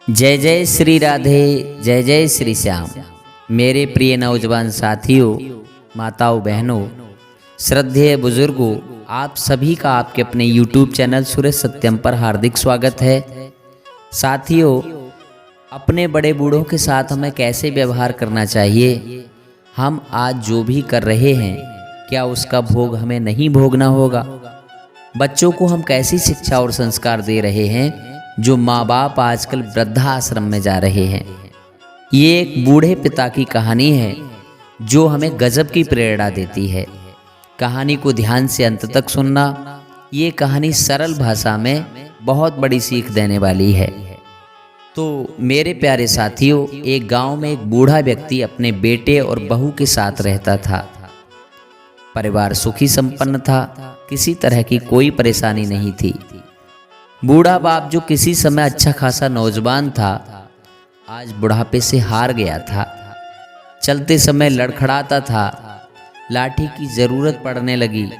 जय जय श्री राधे, जय जय श्री श्याम। मेरे प्रिय नौजवान साथियों, माताओं, बहनों, श्रद्धेय बुजुर्गों, आप सभी का आपके अपने YouTube चैनल सूरज सत्यम पर हार्दिक स्वागत है। साथियों, अपने बड़े बूढ़ों के साथ हमें कैसे व्यवहार करना चाहिए, हम आज जो भी कर रहे हैं क्या उसका भोग हमें नहीं भोगना होगा। बच्चों को हम कैसी शिक्षा और संस्कार दे रहे हैं जो माँ बाप आजकल वृद्धाश्रम में जा रहे हैं। ये एक बूढ़े पिता की कहानी है जो हमें गजब की प्रेरणा देती है। कहानी को ध्यान से अंत तक सुनना। ये कहानी सरल भाषा में बहुत बड़ी सीख देने वाली है। तो मेरे प्यारे साथियों, एक गांव में एक बूढ़ा व्यक्ति अपने बेटे और बहू के साथ रहता था। परिवार सुखी संपन्न था, किसी तरह की कोई परेशानी नहीं थी। बूढ़ा बाप जो किसी समय अच्छा खासा नौजवान था, आज बुढ़ापे से हार गया था। चलते समय लड़खड़ाता था, लाठी की जरूरत पड़ने लगी,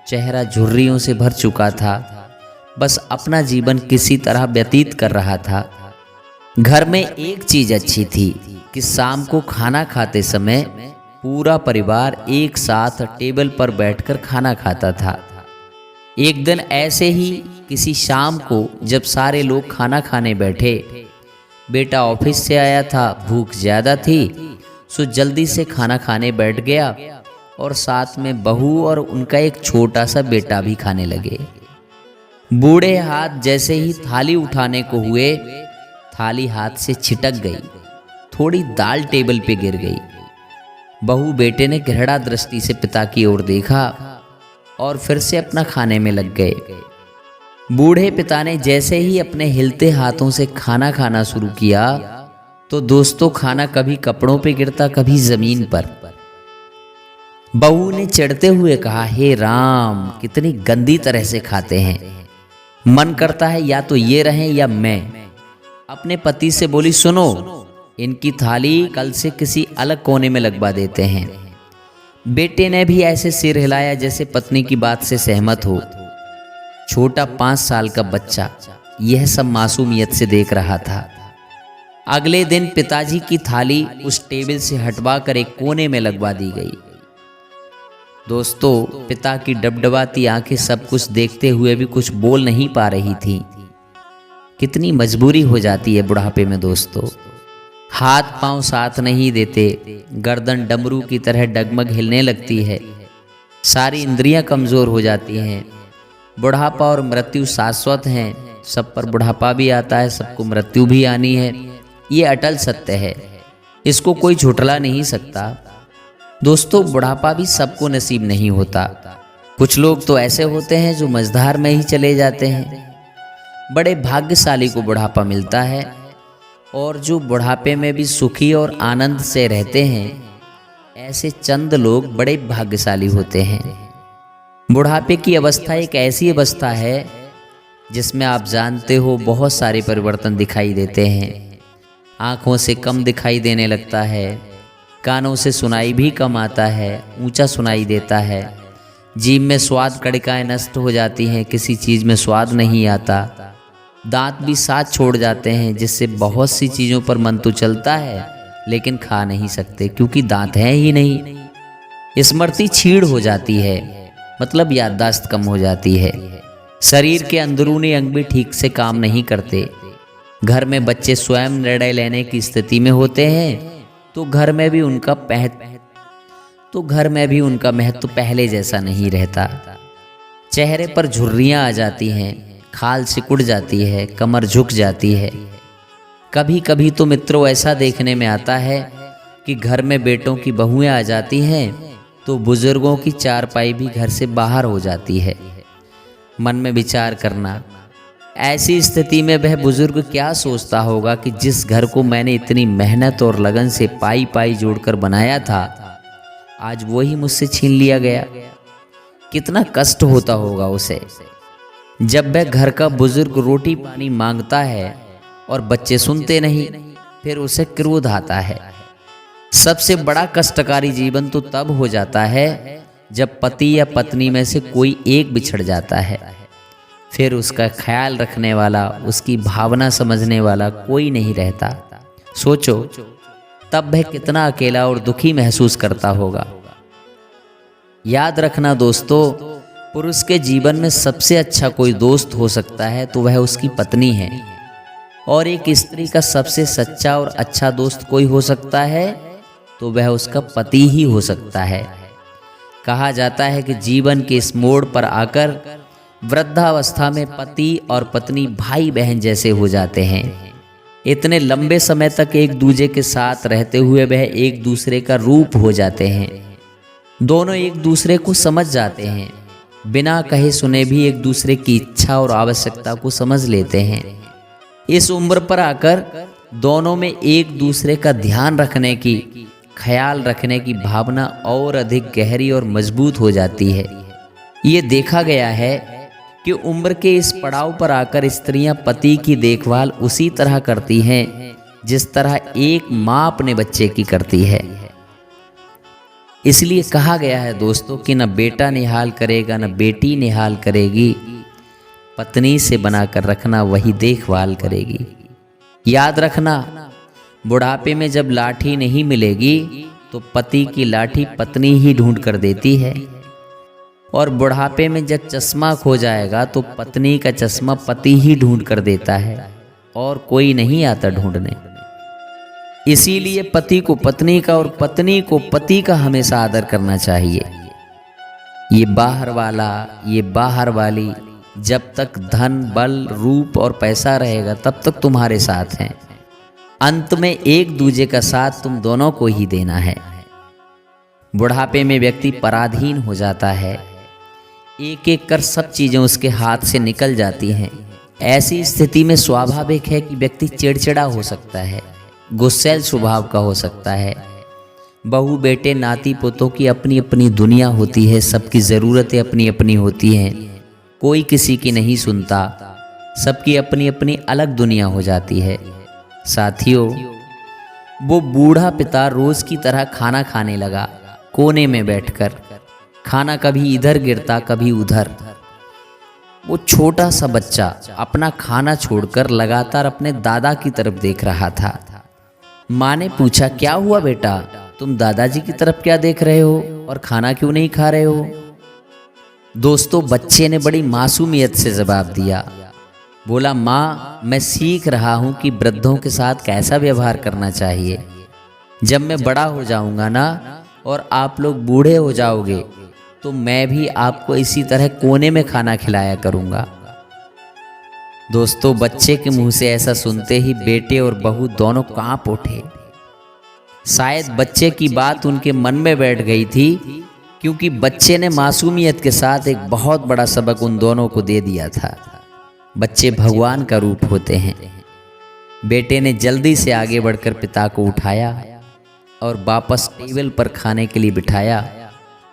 चेहरा झुर्रियों से भर चुका था, बस अपना जीवन किसी तरह व्यतीत कर रहा था। घर में एक चीज अच्छी थी कि शाम को खाना खाते समय पूरा परिवार एक साथ टेबल पर बैठकर खाना खाता था। एक दिन ऐसे ही किसी शाम को जब सारे लोग खाना खाने बैठे, बेटा ऑफिस से आया था, भूख ज़्यादा थी, सो जल्दी से खाना खाने बैठ गया और साथ में बहू और उनका एक छोटा सा बेटा भी खाने लगे। बूढ़े हाथ जैसे ही थाली उठाने को हुए, थाली हाथ से छिटक गई, थोड़ी दाल टेबल पे गिर गई। बहू बेटे ने घृणा दृष्टि से पिता की ओर देखा और फिर से अपना खाने में लग गए। बूढ़े पिता ने जैसे ही अपने हिलते हाथों से खाना खाना शुरू किया तो दोस्तों, खाना कभी कपड़ों पे गिरता, कभी जमीन पर। बहू ने चिढ़ते हुए कहा, हे राम, कितनी गंदी तरह से खाते हैं, मन करता है या तो ये रहें या मैं। अपने पति से बोली, सुनो, इनकी थाली कल से किसी अलग कोने में लगवा देते हैं। बेटे ने भी ऐसे सिर हिलाया जैसे पत्नी की बात से सहमत हो। छोटा 5 साल का बच्चा यह सब मासूमियत से देख रहा था। अगले दिन पिताजी की थाली उस टेबल से हटवा कर एक कोने में लगवा दी गई। दोस्तों, पिता की डबडबाती आंखें सब कुछ देखते हुए भी कुछ बोल नहीं पा रही थी। कितनी मजबूरी हो जाती है बुढ़ापे में दोस्तों। हाथ पांव साथ नहीं देते, गर्दन डमरू की तरह डगमग हिलने लगती है, सारी इंद्रियां कमज़ोर हो जाती हैं। बुढ़ापा और मृत्यु शाश्वत हैं, सब पर बुढ़ापा भी आता है, सबको मृत्यु भी आनी है। ये अटल सत्य है, इसको कोई झुठला नहीं सकता। दोस्तों, बुढ़ापा भी सबको नसीब नहीं होता। कुछ लोग तो ऐसे होते हैं जो मझधार में ही चले जाते हैं। बड़े भाग्यशाली को बुढ़ापा मिलता है, और जो बुढ़ापे में भी सुखी और आनंद से रहते हैं, ऐसे चंद लोग बड़े भाग्यशाली होते हैं। बुढ़ापे की अवस्था एक ऐसी अवस्था है जिसमें आप जानते हो बहुत सारे परिवर्तन दिखाई देते हैं। आँखों से कम दिखाई देने लगता है, कानों से सुनाई भी कम आता है, ऊंचा सुनाई देता है। जीभ में स्वाद कड़िकाएँ नष्ट हो जाती हैं, किसी चीज़ में स्वाद नहीं आता। दांत भी साथ छोड़ जाते हैं, जिससे बहुत सी चीज़ों पर मन तो चलता है लेकिन खा नहीं सकते क्योंकि दांत हैं ही नहीं। स्मृति क्षीण हो जाती है, मतलब याददाश्त कम हो जाती है। शरीर के अंदरूनी अंग भी ठीक से काम नहीं करते। घर में बच्चे स्वयं निर्णय लेने की स्थिति में होते हैं तो घर में भी उनका महत्व पहले जैसा नहीं रहता। चेहरे पर झुर्रियाँ आ जाती हैं, खाल सिकुड़ जाती है, कमर झुक जाती है। कभी कभी तो मित्रों, ऐसा देखने में आता है कि घर में बेटों की बहुएं आ जाती हैं तो बुजुर्गों की चारपाई भी घर से बाहर हो जाती है। मन में विचार करना, ऐसी स्थिति में वह बुजुर्ग क्या सोचता होगा कि जिस घर को मैंने इतनी मेहनत और लगन से पाई पाई जोड़कर बनाया था, आज वही मुझसे छीन लिया गया। कितना कष्ट होता होगा उसे। जब वह घर का बुजुर्ग रोटी पानी मांगता है और बच्चे सुनते नहीं, फिर उसे क्रोध आता है। सबसे बड़ा कष्टकारी जीवन तो तब हो जाता है जब पति या पत्नी में से कोई एक बिछड़ जाता है। फिर उसका ख्याल रखने वाला, उसकी भावना समझने वाला कोई नहीं रहता। सोचो तब वह कितना अकेला और दुखी महसूस करता होगा। याद रखना दोस्तों, पुरुष के जीवन में सबसे अच्छा कोई दोस्त हो सकता है तो वह उसकी पत्नी है, और एक स्त्री का सबसे सच्चा और अच्छा दोस्त कोई हो सकता है तो वह उसका पति ही हो सकता है। कहा जाता है कि जीवन के इस मोड़ पर आकर वृद्धावस्था में पति और पत्नी भाई बहन जैसे हो जाते हैं। इतने लंबे समय तक एक दूसरे के साथ रहते हुए वह एक दूसरे का रूप हो जाते हैं। दोनों एक दूसरे को समझ जाते हैं, बिना कहे सुने भी एक दूसरे की इच्छा और आवश्यकता को समझ लेते हैं। इस उम्र पर आकर दोनों में एक दूसरे का ध्यान रखने की, ख्याल रखने की भावना और अधिक गहरी और मजबूत हो जाती है। ये देखा गया है कि उम्र के इस पड़ाव पर आकर स्त्रियां पति की देखभाल उसी तरह करती हैं जिस तरह एक माँ अपने बच्चे की करती है। इसलिए कहा गया है दोस्तों कि न बेटा निहाल करेगा न बेटी निहाल करेगी, पत्नी से बनाकर रखना वही देखभाल करेगी। याद रखना, बुढ़ापे में जब लाठी नहीं मिलेगी तो पति की लाठी पत्नी ही ढूंढ कर देती है, और बुढ़ापे में जब चश्मा खो जाएगा तो पत्नी का चश्मा पति ही ढूंढ कर देता है, और कोई नहीं आता ढूंढने। इसीलिए पति को पत्नी का और पत्नी को पति का हमेशा आदर करना चाहिए। ये बाहर वाला, ये बाहर वाली, जब तक धन, बल, रूप और पैसा रहेगा तब तक तुम्हारे साथ हैं। अंत में एक दूसरे का साथ तुम दोनों को ही देना है। बुढ़ापे में व्यक्ति पराधीन हो जाता है, एक एक कर सब चीज़ें उसके हाथ से निकल जाती हैं। ऐसी स्थिति में स्वाभाविक है कि व्यक्ति चिड़चिड़ा हो सकता है, गुस्सैल स्वभाव का हो सकता है। बहू, बेटे, नाती पोतों की अपनी अपनी दुनिया होती है, सबकी ज़रूरतें अपनी अपनी होती हैं, कोई किसी की नहीं सुनता, सबकी अपनी अपनी अलग दुनिया हो जाती है। साथियों, वो बूढ़ा पिता रोज की तरह खाना खाने लगा, कोने में बैठकर। खाना कभी इधर गिरता कभी उधर। वो छोटा सा बच्चा अपना खाना छोड़कर लगातार अपने दादा की तरफ देख रहा था। माँ ने पूछा, क्या हुआ बेटा, तुम दादाजी की तरफ क्या देख रहे हो और खाना क्यों नहीं खा रहे हो? दोस्तों, बच्चे ने बड़ी मासूमियत से जवाब दिया, बोला, माँ, मैं सीख रहा हूँ कि वृद्धों के साथ कैसा व्यवहार करना चाहिए। जब मैं बड़ा हो जाऊँगा ना और आप लोग बूढ़े हो जाओगे तो मैं भी आपको इसी तरह कोने में खाना खिलाया करूँगा। दोस्तों, बच्चे के मुंह से ऐसा सुनते ही बेटे और बहू दोनों कांप उठे। शायद बच्चे की बात उनके मन में बैठ गई थी, क्योंकि बच्चे ने मासूमियत के साथ एक बहुत बड़ा सबक उन दोनों को दे दिया था। बच्चे भगवान का रूप होते हैं। बेटे ने जल्दी से आगे बढ़कर पिता को उठाया और वापस टेबल पर खाने के लिए बिठाया।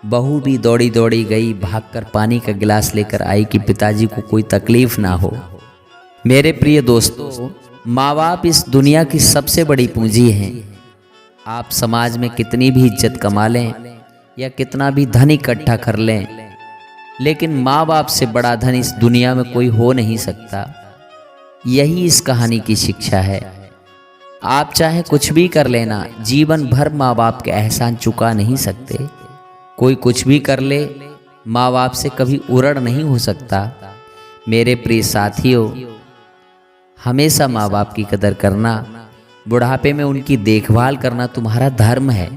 बहू भी दौड़ी दौड़ी गई, भागकर पानी का गिलास लेकर आई कि पिताजी को कोई तकलीफ ना हो। मेरे प्रिय दोस्तों, माँ बाप इस दुनिया की सबसे बड़ी पूंजी हैं। आप समाज में कितनी भी इज्जत कमा लें या कितना भी धन इकट्ठा कर लें, लेकिन माँ बाप से बड़ा धन इस दुनिया में कोई हो नहीं सकता। यही इस कहानी की शिक्षा है। आप चाहे कुछ भी कर लेना, जीवन भर माँ बाप के एहसान चुका नहीं सकते। कोई कुछ भी कर ले, माँ बाप से कभी उड़ड़ नहीं हो सकता। मेरे प्रिय साथियों, हमेशा माँ बाप की कदर करना, बुढ़ापे में उनकी देखभाल करना तुम्हारा धर्म है।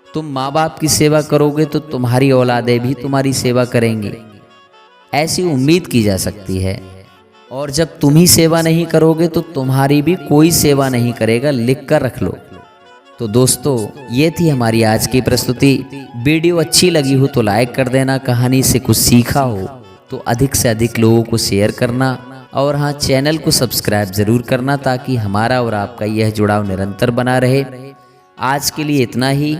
तुम माँ बाप की सेवा करोगे तो तुम्हारी औलादें भी तुम्हारी सेवा करेंगी, ऐसी उम्मीद की जा सकती है। और जब तुम ही सेवा नहीं करोगे तो तुम्हारी भी कोई सेवा नहीं करेगा, लिख कर रख लो। तो दोस्तों, ये थी हमारी आज की प्रस्तुति। वीडियो अच्छी लगी हो तो लाइक कर देना, कहानी से कुछ सीखा हो तो अधिक से अधिक लोगों को शेयर करना, और हाँ, चैनल को सब्सक्राइब ज़रूर करना ताकि हमारा और आपका यह जुड़ाव निरंतर बना रहे। आज के लिए इतना ही,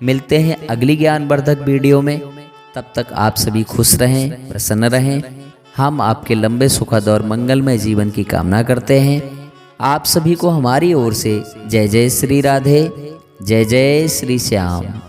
मिलते हैं अगली ज्ञानवर्धक वीडियो में। तब तक आप सभी खुश रहें, प्रसन्न रहें। हम आपके लंबे सुखद और मंगलमय जीवन की कामना करते हैं। आप सभी को हमारी ओर से जय जय श्री राधे, जय जय श्री श्याम।